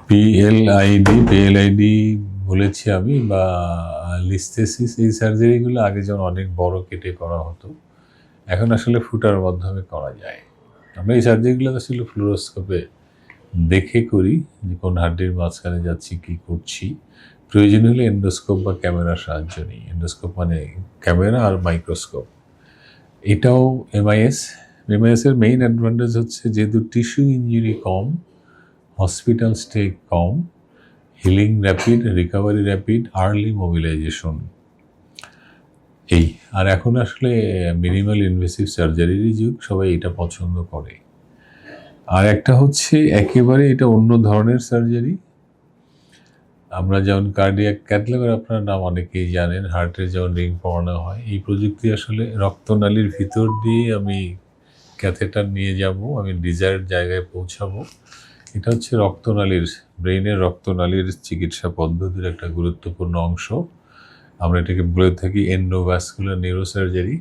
PLID বলেছি আমি, বা লিস্থেসিস, এই সার্জারিগুলো আগে যেমন অনেক বড় কেটে করা হতো, এখন আসলে ফুটার মাধ্যমে করা যায়। আমরা এই সার্জারিগুলো আসলে ফ্লুরোস্কোপে দেখে করি যে কোন হাড্ডির মাঝখানে যাচ্ছি, কী করছি। প্রয়োজন হলে এন্ডোস্কোপ বা ক্যামেরার সাহায্য নিই। এন্ডোস্কোপ মানে ক্যামেরা আর মাইক্রোস্কোপ। এটাও এমআইএসের মেইন অ্যাডভান্টেজ হচ্ছে যেহেতু টিস্যু ইঞ্জুরি কম, হসপিটাল স্টে কম, healing rapid, recovery rapid, early mobilisation. এই আর এখন আসলে মিনিমাল ইনভেসিভ সার্জারিরই যুগ, সবাই এটা পছন্দ করে। আর একটা হচ্ছে একেবারে এটা অন্য ধরনের সার্জারি। আমরা যেমন কার্ডিয়াক ক্যাথল্যাবের আপনার নাম অনেকেই জানেন, হার্টের যেমন রিং পরানো হয়, এই প্রযুক্তি আসলে রক্তনালীর ভিতর দিয়ে আমি ক্যাথেটার নিয়ে যাব, আমি ডিজায়ার্ড জায়গায় পৌঁছাবো। এটা হচ্ছে রক্তনালীর, ব্রেইনের রক্তনালীর চিকিৎসা পদ্ধতির একটা গুরুত্বপূর্ণ অংশ। আমরা এটাকে বলে থাকি এন্ডোভাস্কুলার নিউরোসার্জারি।